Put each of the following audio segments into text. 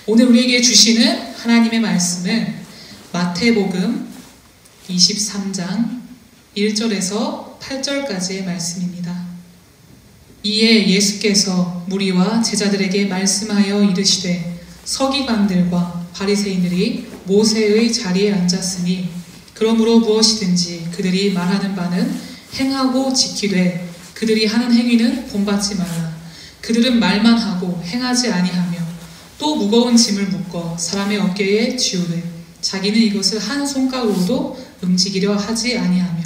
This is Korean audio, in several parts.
오늘 우리에게 주시는 하나님의 말씀은 마태복음 23장 1절에서 8절까지의 말씀입니다. 이에 예수께서 무리와 제자들에게 말씀하여 이르시되 서기관들과 바리새인들이 모세의 자리에 앉았으니 그러므로 무엇이든지 그들이 말하는 바는 행하고 지키되 그들이 하는 행위는 본받지 말라. 그들은 말만 하고 행하지 아니하며 또 무거운 짐을 묶어 사람의 어깨에 지우되 자기는 이것을 한 손가락으로도 움직이려 하지 아니하며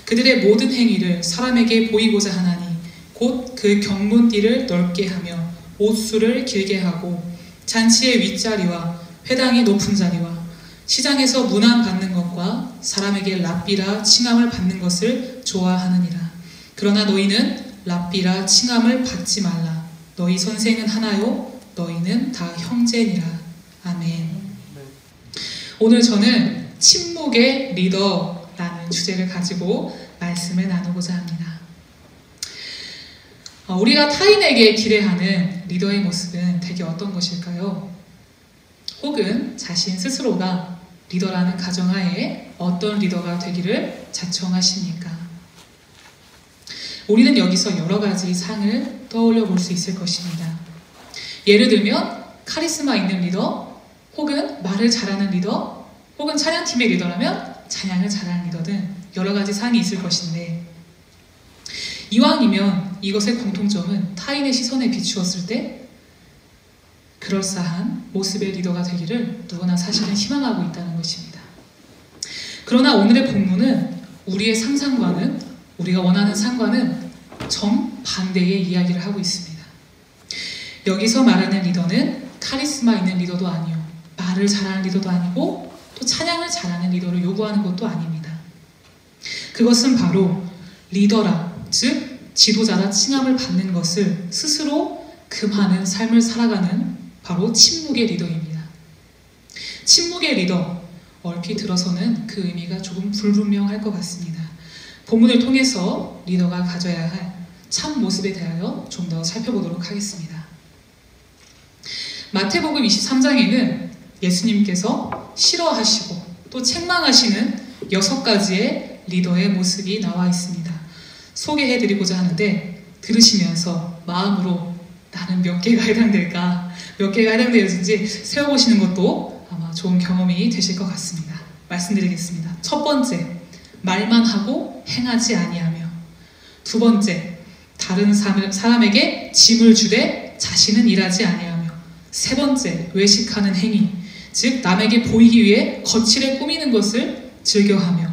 그들의 모든 행위를 사람에게 보이고자 하나니 곧 그 경문띠를 넓게 하며 옷수를 길게 하고 잔치의 윗자리와 회당의 높은 자리와 시장에서 문안 받는 것과 사람에게 랍비라 칭함을 받는 것을 좋아하느니라. 그러나 너희는 랍비라 칭함을 받지 말라. 너희 선생은 하나요 너희는 다 형제니라. 아멘. 오늘 저는 침묵의 리더라는 주제를 가지고 말씀을 나누고자 합니다. 우리가 타인에게 기대하는 리더의 모습은 대개 어떤 것일까요? 혹은 자신 스스로가 리더라는 가정하에 어떤 리더가 되기를 자청하십니까? 우리는 여기서 여러 가지 상을 떠올려 볼 수 있을 것입니다. 예를 들면 카리스마 있는 리더, 혹은 말을 잘하는 리더, 혹은 찬양팀의 리더라면 찬양을 잘하는 리더 등 여러 가지 상이 있을 것인데 이왕이면 이것의 공통점은 타인의 시선에 비추었을 때 그럴싸한 모습의 리더가 되기를 누구나 사실은 희망하고 있다는 것입니다. 그러나 오늘의 본문은 우리의 상상과는 우리가 원하는 상과는 정반대의 이야기를 하고 있습니다. 여기서 말하는 리더는 카리스마 있는 리더도 아니요 말을 잘하는 리더도 아니고 또 찬양을 잘하는 리더를 요구하는 것도 아닙니다. 그것은 바로 리더라 즉 지도자라 칭함을 받는 것을 스스로 금하는 삶을 살아가는 바로 침묵의 리더입니다. 침묵의 리더, 얼핏 들어서는 그 의미가 조금 불분명할 것 같습니다. 본문을 통해서 리더가 가져야 할 참 모습에 대하여 좀 더 살펴보도록 하겠습니다. 마태복음 23장에는 예수님께서 싫어하시고 또 책망하시는 6가지의 리더의 모습이 나와 있습니다. 소개해드리고자 하는데 들으시면서 마음으로 나는 몇 개가 해당될까, 몇 개가 해당되는지 세워보시는 것도 아마 좋은 경험이 되실 것 같습니다. 말씀드리겠습니다. 첫 번째, 말만 하고 행하지 아니하며. 두 번째, 다른 사람에게 짐을 주되 자신은 일하지 아니하며. 세 번째, 외식하는 행위, 즉 남에게 보이기 위해 거칠게 꾸미는 것을 즐겨하며.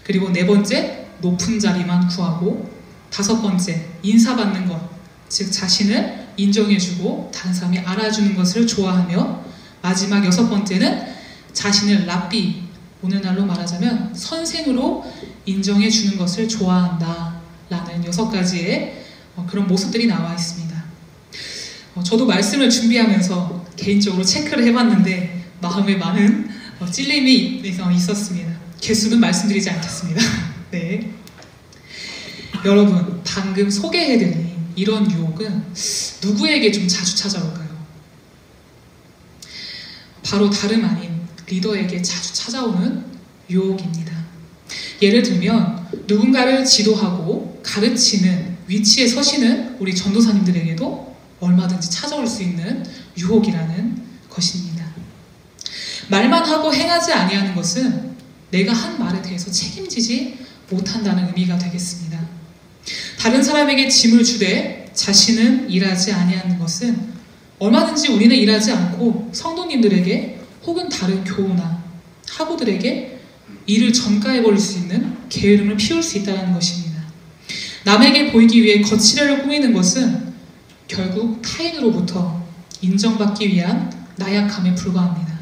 그리고 네 번째, 높은 자리만 구하고. 다섯 번째, 인사받는 것, 즉 자신을 인정해주고 다른 사람이 알아주는 것을 좋아하며. 마지막 6번째는 자신을 랍비, 오늘날로 말하자면 선생으로 인정해주는 것을 좋아한다 라는 6가지의 그런 모습들이 나와 있습니다. 저도 말씀을 준비하면서 개인적으로 체크를 해봤는데 마음에 많은 찔림이 있었습니다. 개수는 말씀드리지 않겠습니다. 네. 여러분, 방금 소개해드린 이런 유혹은 누구에게 좀 자주 찾아올까요? 바로 다름 아닌 리더에게 자주 찾아오는 유혹입니다. 예를 들면 누군가를 지도하고 가르치는 위치에 서시는 우리 전도사님들에게도 얼마든지 찾아올 수 있는 유혹이라는 것입니다. 말만 하고 행하지 아니하는 것은 내가 한 말에 대해서 책임지지 못한다는 의미가 되겠습니다. 다른 사람에게 짐을 주되 자신은 일하지 아니하는 것은 얼마든지 우리는 일하지 않고 성도님들에게 혹은 다른 교우나 학우들에게 일을 전가해버릴 수 있는 게으름을 피울 수 있다는 것입니다. 남에게 보이기 위해 거칠애를 꾸미는 것은 결국 타인으로부터 인정받기 위한 나약함에 불과합니다.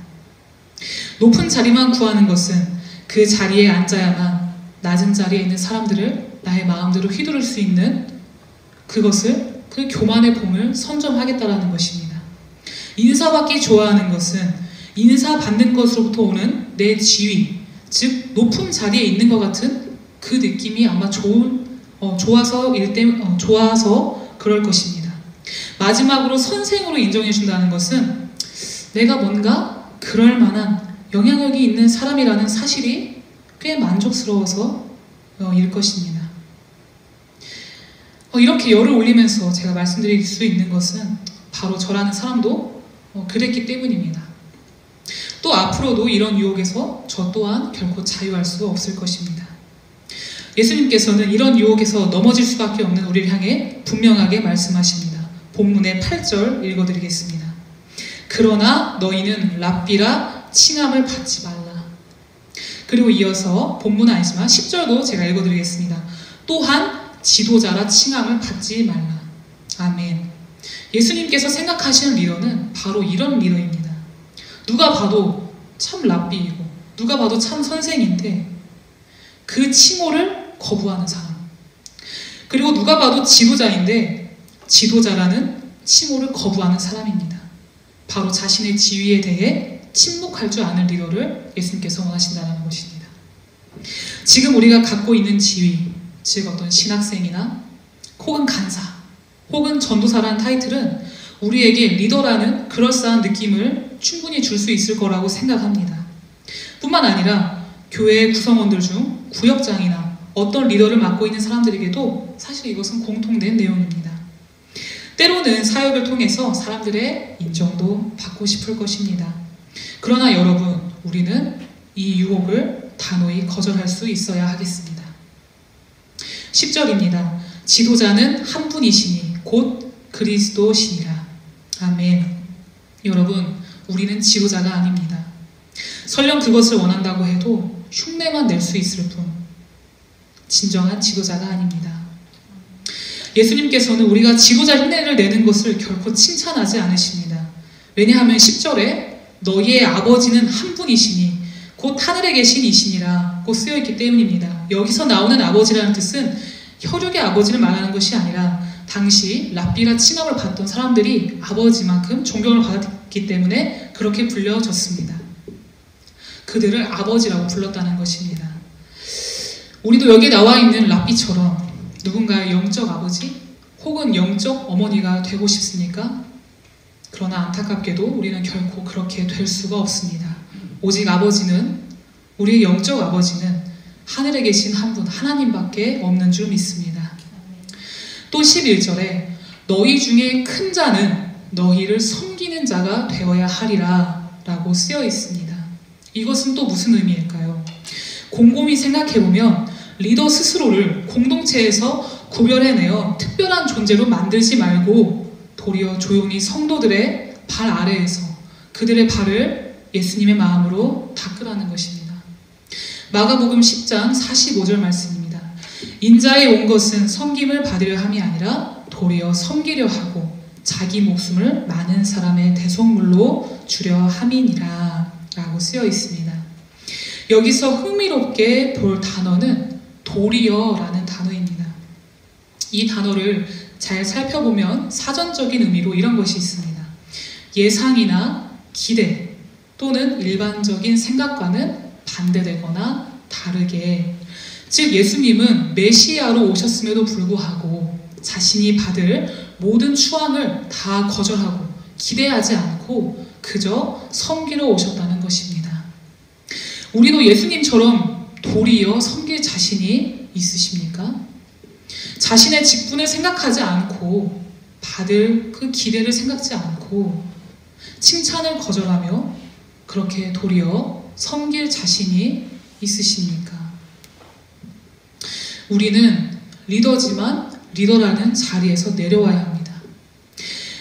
높은 자리만 구하는 것은 그 자리에 앉아야만 낮은 자리에 있는 사람들을 나의 마음대로 휘두를 수 있는 그것을, 그 교만의 봄을 선점하겠다라는 것입니다. 인사받기 좋아하는 것은 인사받는 것으로부터 오는 내 지위, 즉 높은 자리에 있는 것 같은 그 느낌이 아마 좋아서 그럴 것입니다. 마지막으로 선생으로 인정해준다는 것은 내가 뭔가 그럴 만한 영향력이 있는 사람이라는 사실이 꽤 만족스러워서 일 것입니다. 이렇게 열을 올리면서 제가 말씀드릴 수 있는 것은 바로 저라는 사람도 그랬기 때문입니다. 또 앞으로도 이런 유혹에서 저 또한 결코 자유할 수 없을 것입니다. 예수님께서는 이런 유혹에서 넘어질 수밖에 없는 우리를 향해 분명하게 말씀하십니다. 본문의 8절 읽어드리겠습니다. 그러나 너희는 랍비라 칭함을 받지 말라. 그리고 이어서 본문은 아니지만 10절도 제가 읽어드리겠습니다. 또한 지도자라 칭함을 받지 말라. 아멘. 예수님께서 생각하시는 리더는 바로 이런 리더입니다. 누가 봐도 참 랍비이고 누가 봐도 참 선생인데 그 칭호를 거부하는 사람. 그리고 누가 봐도 지도자인데 지도자라는 칭호를 거부하는 사람입니다. 바로 자신의 지위에 대해 침묵할 줄 아는 리더를 예수님께서 원하신다는 것입니다. 지금 우리가 갖고 있는 지위, 즉 어떤 신학생이나 혹은 간사, 혹은 전도사라는 타이틀은 우리에게 리더라는 그럴싸한 느낌을 충분히 줄 수 있을 거라고 생각합니다. 뿐만 아니라 교회의 구성원들 중 구역장이나 어떤 리더를 맡고 있는 사람들에게도 사실 이것은 공통된 내용입니다. 때로는 사역을 통해서 사람들의 인정도 받고 싶을 것입니다. 그러나 여러분, 우리는 이 유혹을 단호히 거절할 수 있어야 하겠습니다. 10절입니다. 지도자는 한 분이시니 곧 그리스도시니라. 아멘. 여러분, 우리는 지도자가 아닙니다. 설령 그것을 원한다고 해도 흉내만 낼 수 있을 뿐 진정한 지도자가 아닙니다. 예수님께서는 우리가 지도자 흉내를 내는 것을 결코 칭찬하지 않으십니다. 왜냐하면 10절에 너희의 아버지는 한 분이시니 곧 하늘에 계신 이시니라 고 쓰여있기 때문입니다. 여기서 나오는 아버지라는 뜻은 혈육의 아버지를 말하는 것이 아니라 당시 랍비라 칭함을 받던 사람들이 아버지만큼 존경을 받았기 때문에 그렇게 불려졌습니다. 그들을 아버지라고 불렀다는 것입니다. 우리도 여기에 나와 있는 랍비처럼 누군가의 영적 아버지 혹은 영적 어머니가 되고 싶습니까? 그러나 안타깝게도 우리는 결코 그렇게 될 수가 없습니다. 오직 아버지는, 우리의 영적 아버지는 하늘에 계신 한 분 하나님밖에 없는 줄 믿습니다. 또 11절에 너희 중에 큰 자는 너희를 섬기는 자가 되어야 하리라 라고 쓰여 있습니다. 이것은 또 무슨 의미일까요? 곰곰이 생각해보면 리더 스스로를 공동체에서 구별해내어 특별한 존재로 만들지 말고 도리어 조용히 성도들의 발 아래에서 그들의 발을 예수님의 마음으로 닦으라는 것입니다. 마가복음 10장 45절 말씀입니다. 인자에 온 것은 섬김을 받으려 함이 아니라 도리어 섬기려 하고 자기 목숨을 많은 사람의 대속물로 주려 함이니라 라고 쓰여 있습니다. 여기서 흥미롭게 볼 단어는 도리어라는 단어입니다. 이 단어를 잘 살펴보면 사전적인 의미로 이런 것이 있습니다. 예상이나 기대 또는 일반적인 생각과는 반대되거나 다르게, 즉 예수님은 메시아로 오셨음에도 불구하고 자신이 받을 모든 추앙을 다 거절하고 기대하지 않고 그저 섬기러 오셨다는 것입니다. 우리도 예수님처럼 도리어 섬길 자신이 있으십니까? 자신의 직분을 생각하지 않고 받을 그 기대를 생각지 않고 칭찬을 거절하며 그렇게 도리어 섬길 자신이 있으십니까? 우리는 리더지만 리더라는 자리에서 내려와야 합니다.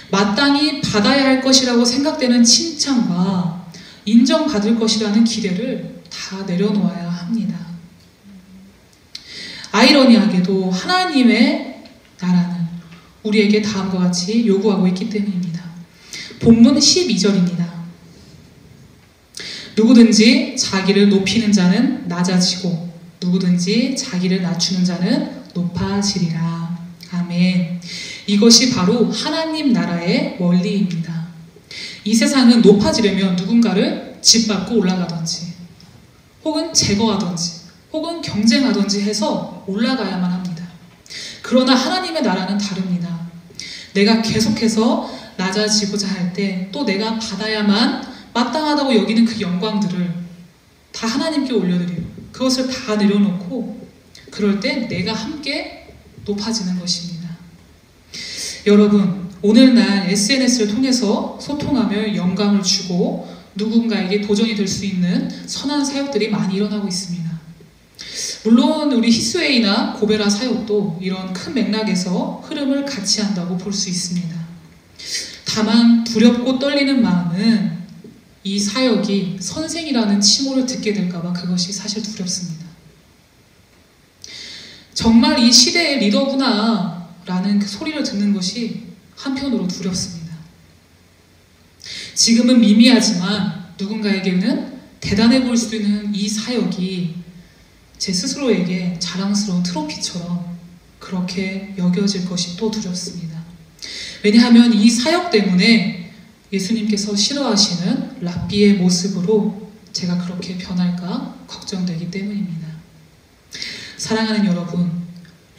마땅히 받아야 할 것이라고 생각되는 칭찬과 인정받을 것이라는 기대를 다 내려놓아야 합니다. 아이러니하게도 하나님의 나라는 우리에게 다음과 같이 요구하고 있기 때문입니다. 본문 12절입니다. 누구든지 자기를 높이는 자는 낮아지고 누구든지 자기를 낮추는 자는 높아지리라. 아멘. 이것이 바로 하나님 나라의 원리입니다. 이 세상은 높아지려면 누군가를 짓밟고 올라가든지 혹은 제거하든지 혹은 경쟁하든지 해서 올라가야만 합니다. 그러나 하나님의 나라는 다릅니다. 내가 계속해서 낮아지고자 할 때 또 내가 받아야만 마땅하다고 여기는 그 영광들을 다 하나님께 올려드리고 그것을 다 내려놓고 그럴 때 내가 함께 높아지는 것입니다. 여러분, 오늘날 SNS를 통해서 소통하며 영감을 주고 누군가에게 도전이 될 수 있는 선한 사역들이 많이 일어나고 있습니다. 물론 우리 히스웨이나 고베라 사역도 이런 큰 맥락에서 흐름을 같이 한다고 볼 수 있습니다. 다만 두렵고 떨리는 마음은 이 사역이 선생이라는 칭호를 듣게 될까봐 그것이 사실 두렵습니다. 정말 이 시대의 리더구나 라는 그 소리를 듣는 것이 한편으로 두렵습니다. 지금은 미미하지만 누군가에게는 대단해 보일 수 있는 이 사역이 제 스스로에게 자랑스러운 트로피처럼 그렇게 여겨질 것이 또 두렵습니다. 왜냐하면 이 사역 때문에 예수님께서 싫어하시는 랍비의 모습으로 제가 그렇게 변할까 걱정되기 때문입니다. 사랑하는 여러분,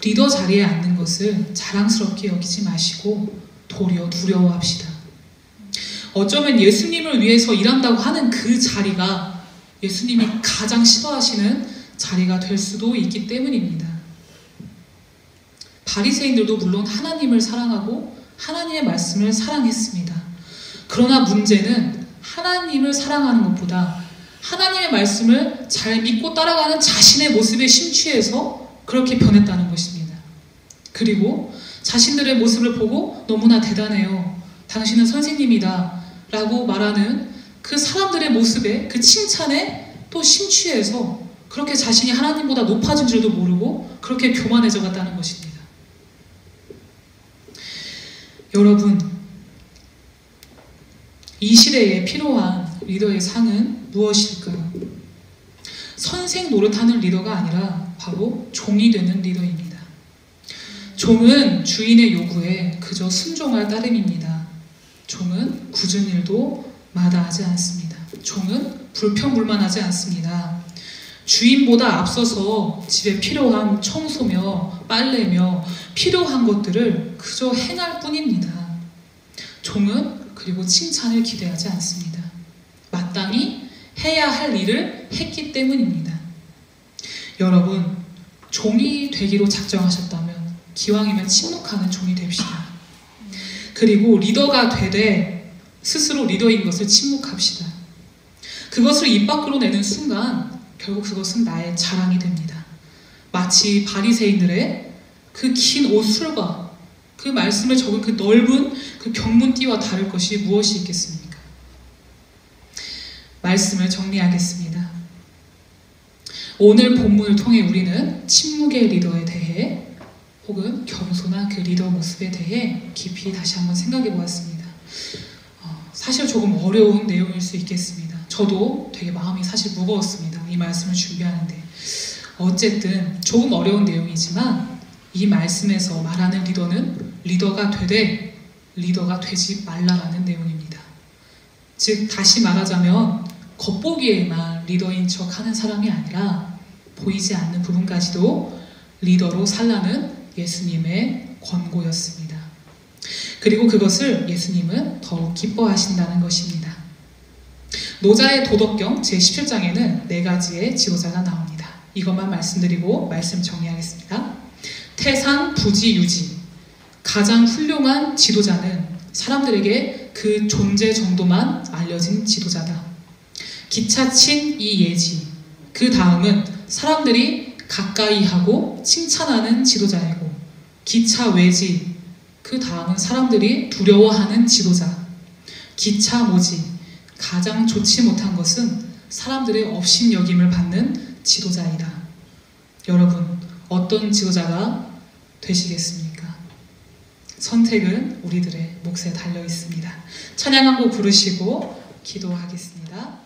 리더 자리에 앉는 것을 자랑스럽게 여기지 마시고 도리어 두려워합시다. 어쩌면 예수님을 위해서 일한다고 하는 그 자리가 예수님이 가장 싫어하시는 자리가 될 수도 있기 때문입니다. 바리새인들도 물론 하나님을 사랑하고 하나님의 말씀을 사랑했습니다. 그러나 문제는 하나님을 사랑하는 것보다 하나님의 말씀을 잘 믿고 따라가는 자신의 모습에 심취해서 그렇게 변했다는 것입니다. 그리고 자신들의 모습을 보고 너무나 대단해요. 당신은 선생님이다 라고 말하는 그 사람들의 모습에 그 칭찬에 또 심취해서 그렇게 자신이 하나님보다 높아진 줄도 모르고 그렇게 교만해져 갔다는 것입니다. 여러분, 이 시대에 필요한 리더의 상은 무엇일까요? 선생 노릇하는 리더가 아니라 바로 종이 되는 리더입니다. 종은 주인의 요구에 그저 순종할 따름입니다. 종은 굳은 일도 마다하지 않습니다. 종은 불평불만하지 않습니다. 주인보다 앞서서 집에 필요한 청소며 빨래며 필요한 것들을 그저 행할 뿐입니다. 종은 그리고 칭찬을 기대하지 않습니다. 마땅히 해야 할 일을 했기 때문입니다. 여러분, 종이 되기로 작정하셨다면 기왕이면 침묵하는 종이 됩시다. 그리고 리더가 되되 스스로 리더인 것을 침묵합시다. 그것을 입 밖으로 내는 순간 결국 그것은 나의 자랑이 됩니다. 마치 바리새인들의 그 긴 옷술과 그 말씀을 적은 그 넓은 그 경문띠와 다를 것이 무엇이 있겠습니까? 말씀을 정리하겠습니다. 오늘 본문을 통해 우리는 침묵의 리더에 대해 혹은 겸손한 그 리더 모습에 대해 깊이 다시 한번 생각해 보았습니다. 사실 조금 어려운 내용일 수 있겠습니다. 저도 되게 마음이 사실 무거웠습니다. 이 말씀을 준비하는데. 어쨌든 조금 어려운 내용이지만 이 말씀에서 말하는 리더는 리더가 되되 리더가 되지 말라라는 내용입니다. 즉 다시 말하자면 겉보기에만 리더인 척 하는 사람이 아니라 보이지 않는 부분까지도 리더로 살라는 예수님의 권고였습니다. 그리고 그것을 예수님은 더욱 기뻐하신다는 것입니다. 노자의 도덕경 제17장에는 4가지의 지도자가 나옵니다. 이것만 말씀드리고 말씀 정리하겠습니다. 태상, 부지, 유지. 가장 훌륭한 지도자는 사람들에게 그 존재 정도만 알려진 지도자다. 기차친, 이예지. 그 다음은 사람들이 가까이 하고 칭찬하는 지도자이고, 기차외지. 그 다음은 사람들이 두려워하는 지도자. 기차모지. 가장 좋지 못한 것은 사람들의 업신여김을 받는 지도자이다. 여러분, 어떤 지도자가 되시겠습니까? 선택은 우리들의 몫에 달려 있습니다. 찬양 한 곡 부르시고 기도하겠습니다.